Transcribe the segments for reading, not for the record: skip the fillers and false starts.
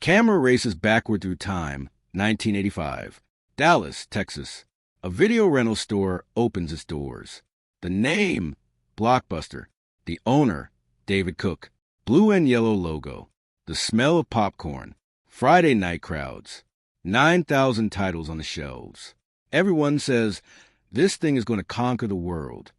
Camera races backward through time, 1985. Dallas, Texas. A video rental store opens its doors. The name, Blockbuster. The owner, David Cook. Blue and yellow logo. The smell of popcorn. Friday night crowds. 9,000 titles on the shelves. Everyone says, this thing is going to conquer the world.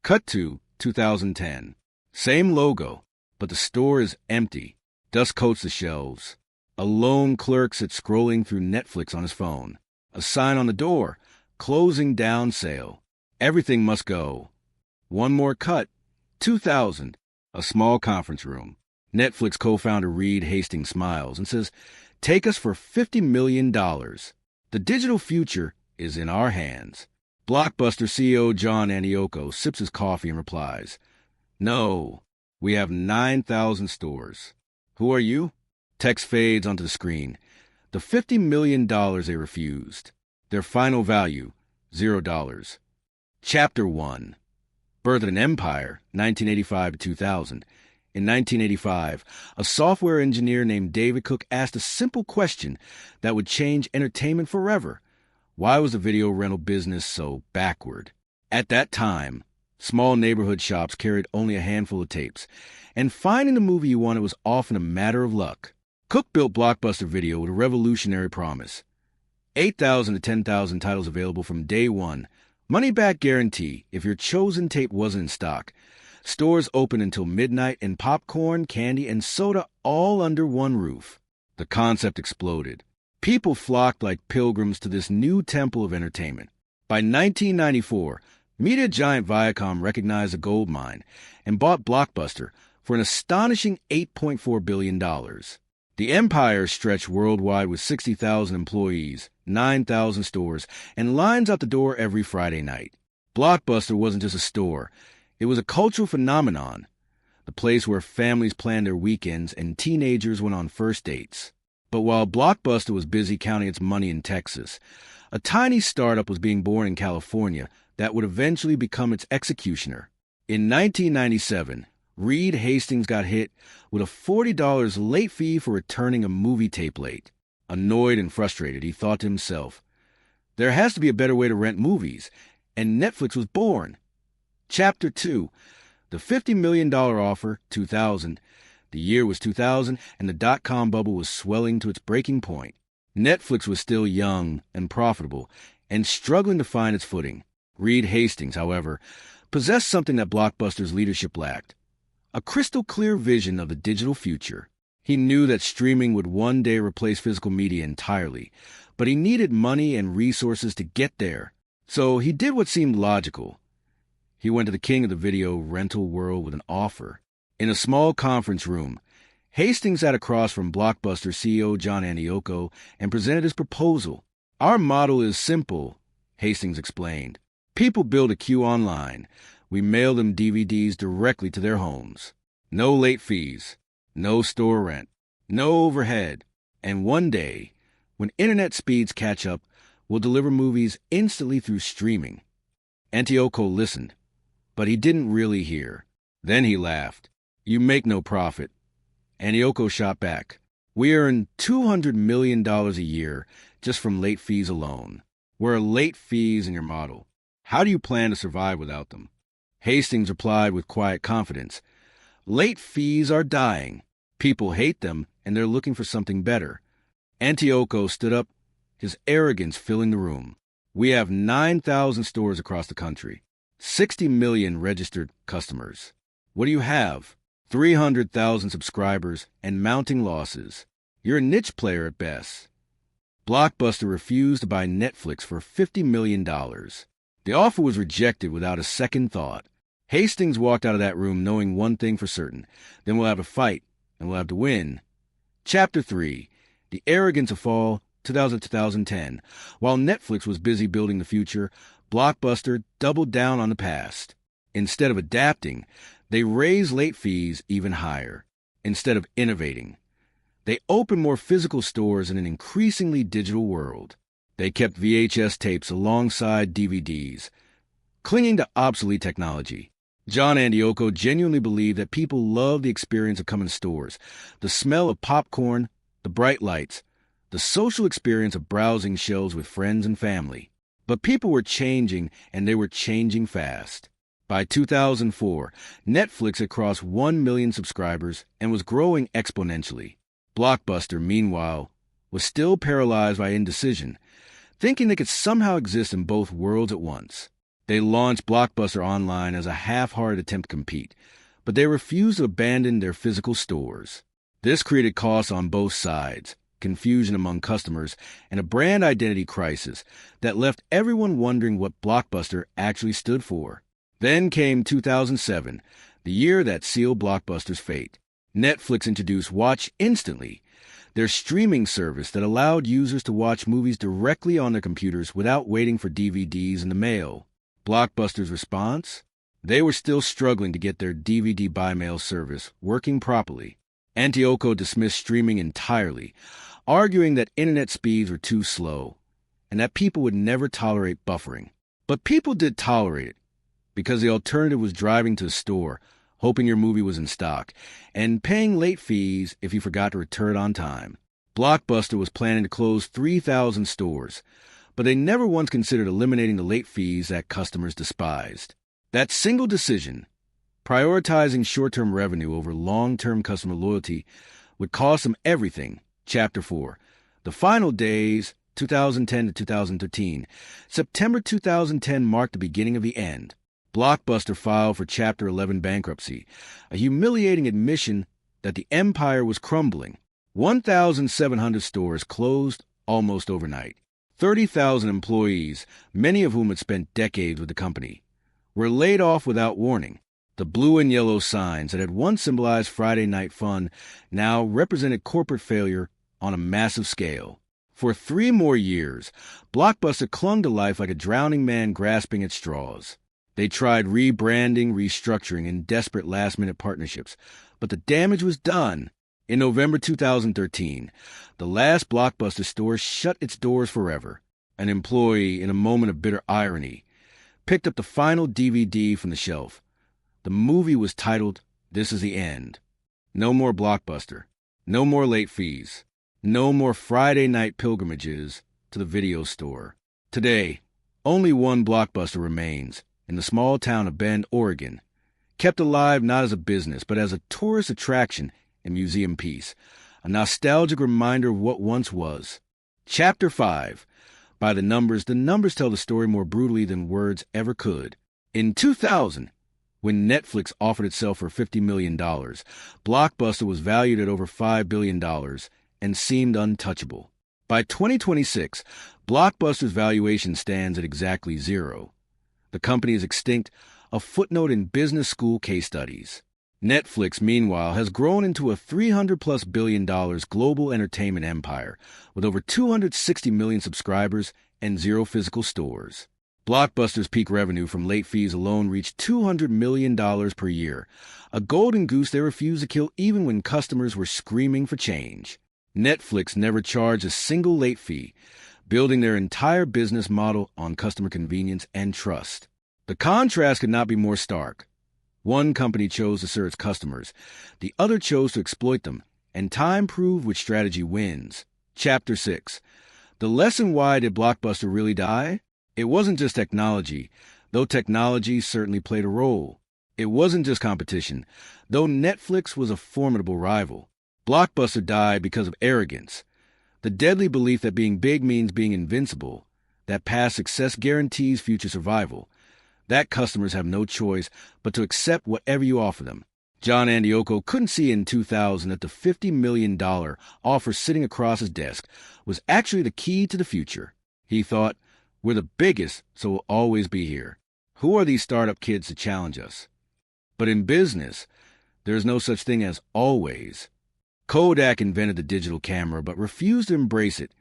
Cut to 2010. Same logo, but the store is empty. Dust coats the shelves. A lone clerk sits scrolling through Netflix on his phone. A sign on the door, closing down sale. Everything must go. One more cut. 2000. A small conference room. Netflix co-founder Reed Hastings smiles and says, take us for $50 million. The digital future is in our hands. Blockbuster CEO John Antioco sips his coffee and replies, no, we have 9,000 stores. Who are you? Text fades onto the screen. The $50 million they refused. Their final value, $0. Chapter 1. Birth of an Empire, 1985 to 2000. In 1985, a software engineer named David Cook asked a simple question that would change entertainment forever. Why was the video rental business so backward? At that time, small neighborhood shops carried only a handful of tapes, and finding the movie you wanted was often a matter of luck. Cook built Blockbuster Video with a revolutionary promise. 8,000 to 10,000 titles available from day one. Money-back guarantee if your chosen tape wasn't in stock. Stores open until midnight, and popcorn, candy, and soda all under one roof. The concept exploded. People flocked like pilgrims to this new temple of entertainment. By 1994, media giant Viacom recognized a gold mine and bought Blockbuster for an astonishing $8.4 billion. The empire stretched worldwide with 60,000 employees, 9,000 stores, and lines out the door every Friday night. Blockbuster wasn't just a store. It was a cultural phenomenon, the place where families planned their weekends and teenagers went on first dates. But while Blockbuster was busy counting its money in Texas, a tiny startup was being born in California that would eventually become its executioner. In 1997, Reed Hastings got hit with a $40 late fee for returning a movie tape late. Annoyed and frustrated, he thought to himself, there has to be a better way to rent movies, and Netflix was born. Chapter 2. The $50 million offer, 2000. The year was 2000, and the dot-com bubble was swelling to its breaking point. Netflix was still young and profitable, and struggling to find its footing. Reed Hastings, however, possessed something that Blockbuster's leadership lacked. A crystal-clear vision of the digital future. He knew that streaming would one day replace physical media entirely, but he needed money and resources to get there. So he did what seemed logical. He went to the king of the video rental world with an offer. In a small conference room, Hastings sat across from Blockbuster CEO John Antioco and presented his proposal. Our model is simple, Hastings explained. People build a queue online. We mail them DVDs directly to their homes. No late fees, no store rent, no overhead. And one day, when internet speeds catch up, we'll deliver movies instantly through streaming. Antioco listened, but he didn't really hear. Then he laughed. You make no profit. Antioco shot back. We earn $200 million a year just from late fees alone. Where are late fees in your model? How do you plan to survive without them? Hastings replied with quiet confidence. Late fees are dying. People hate them, and they're looking for something better. Antioco stood up, his arrogance filling the room. We have 9,000 stores across the country, 60 million registered customers. What do you have? 300,000 subscribers and mounting losses. You're a niche player at best. Blockbuster refused to buy Netflix for $50 million. The offer was rejected without a second thought. Hastings walked out of that room knowing one thing for certain. Then we'll have a fight, and we'll have to win. Chapter 3. The Arrogance of Fall, 2000-2010. While Netflix was busy building the future, Blockbuster doubled down on the past. Instead of adapting, they raised late fees even higher. Instead of innovating, they opened more physical stores in an increasingly digital world. They kept VHS tapes alongside DVDs, clinging to obsolete technology. John Antioco genuinely believed that people love the experience of coming to stores, the smell of popcorn, the bright lights, the social experience of browsing shelves with friends and family. But people were changing, and they were changing fast. By 2004, Netflix had crossed 1 million subscribers and was growing exponentially. Blockbuster, meanwhile, was still paralyzed by indecision, thinking they could somehow exist in both worlds at once. They launched Blockbuster Online as a half-hearted attempt to compete, but they refused to abandon their physical stores. This created costs on both sides, confusion among customers, and a brand identity crisis that left everyone wondering what Blockbuster actually stood for. Then came 2007, the year that sealed Blockbuster's fate. Netflix introduced Watch Instantly, their streaming service that allowed users to watch movies directly on their computers without waiting for DVDs in the mail. Blockbuster's response? They were still struggling to get their DVD by mail service working properly. Antioco dismissed streaming entirely, arguing that internet speeds were too slow and that people would never tolerate buffering. But people did tolerate it, because the alternative was driving to a store, hoping your movie was in stock, and paying late fees if you forgot to return it on time. Blockbuster was planning to close 3,000 stores, but they never once considered eliminating the late fees that customers despised. That single decision, prioritizing short-term revenue over long-term customer loyalty, would cost them everything. Chapter 4. The Final Days, 2010 to 2013. September 2010 marked the beginning of the end. Blockbuster filed for Chapter 11 bankruptcy, a humiliating admission that the empire was crumbling. 1,700 stores closed almost overnight. 30,000 employees, many of whom had spent decades with the company, were laid off without warning. The blue and yellow signs that had once symbolized Friday night fun now represented corporate failure on a massive scale. For 3 more years, Blockbuster clung to life like a drowning man grasping at straws. They tried rebranding, restructuring, and desperate last-minute partnerships, but the damage was done. In November 2013, the last Blockbuster store shut its doors forever. An employee, in a moment of bitter irony, picked up the final DVD from the shelf. The movie was titled, "This is the End." No more Blockbuster. No more late fees. No more Friday night pilgrimages to the video store. Today, only one Blockbuster remains, in the small town of Bend, Oregon, kept alive not as a business, but as a tourist attraction and museum piece, a nostalgic reminder of what once was. Chapter 5. By the numbers tell the story more brutally than words ever could. In 2000, when Netflix offered itself for $50 million, Blockbuster was valued at over $5 billion and seemed untouchable. By 2026, Blockbuster's valuation stands at exactly 0. The company is extinct, a footnote in business school case studies. Netflix, meanwhile, has grown into a $300+ billion global entertainment empire with over 260 million subscribers and 0 physical stores. Blockbuster's peak revenue from late fees alone reached $200 million per year, a golden goose they refused to kill even when customers were screaming for change. Netflix never charged a single late fee, building their entire business model on customer convenience and trust. The contrast could not be more stark. One company chose to serve its customers, the other chose to exploit them, and time proved which strategy wins. Chapter 6. The lesson: why did Blockbuster really die? It wasn't just technology, though technology certainly played a role. It wasn't just competition, though Netflix was a formidable rival. Blockbuster died because of arrogance, the deadly belief that being big means being invincible, that past success guarantees future survival, that customers have no choice but to accept whatever you offer them. John Antioco couldn't see in 2000 that the $50 million offer sitting across his desk was actually the key to the future. He thought, "We're the biggest, so we'll always be here. Who are these startup kids to challenge us?" But in business, there is no such thing as always. Kodak invented the digital camera but refused to embrace it,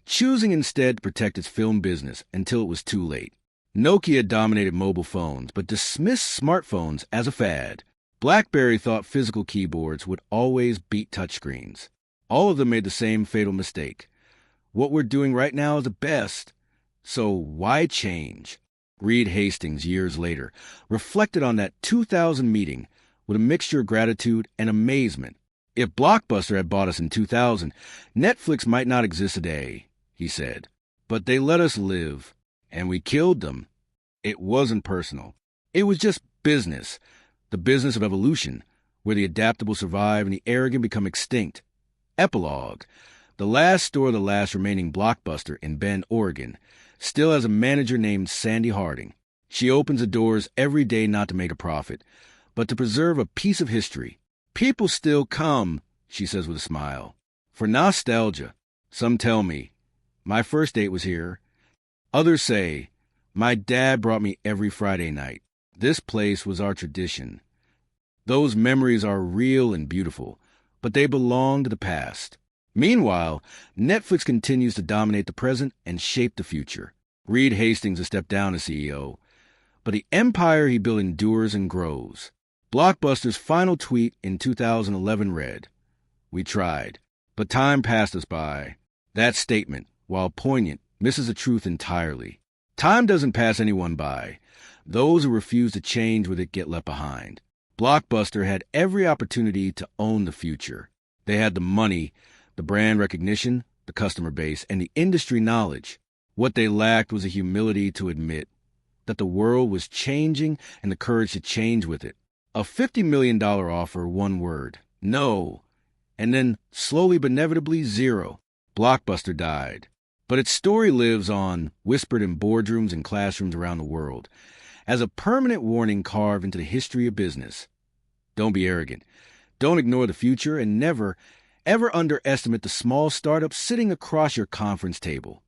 choosing instead to protect its film business until it was too late. Nokia dominated mobile phones but dismissed smartphones as a fad. BlackBerry thought physical keyboards would always beat touchscreens. All of them made the same fatal mistake. What we're doing right now is the best, so why change? Reed Hastings, years later, reflected on that 2000 meeting with a mixture of gratitude and amazement. If Blockbuster had bought us in 2000, Netflix might not exist today, he said. But they let us live, and we killed them. It wasn't personal. It was just business, the business of evolution, where the adaptable survive and the arrogant become extinct. Epilogue, the last store of the last remaining Blockbuster in Bend, Oregon, still has a manager named Sandy Harding. She opens the doors every day not to make a profit, but to preserve a piece of history. People still come, she says with a smile, for nostalgia. Some tell me, my first date was here. Others say, my dad brought me every Friday night. This place was our tradition. Those memories are real and beautiful, but they belong to the past. Meanwhile, Netflix continues to dominate the present and shape the future. Reed Hastings has stepped down as CEO, but the empire he built endures and grows. Blockbuster's final tweet in 2011 read, "We tried, but time passed us by." That statement, while poignant, misses the truth entirely. Time doesn't pass anyone by. Those who refuse to change with it get left behind. Blockbuster had every opportunity to own the future. They had the money, the brand recognition, the customer base, and the industry knowledge. What they lacked was the humility to admit that the world was changing and the courage to change with it. A $50 million offer, one word, no, and then slowly but inevitably zero. Blockbuster died. But its story lives on, whispered in boardrooms and classrooms around the world, as a permanent warning carved into the history of business. Don't be arrogant. Don't ignore the future, and never, ever underestimate the small startup sitting across your conference table.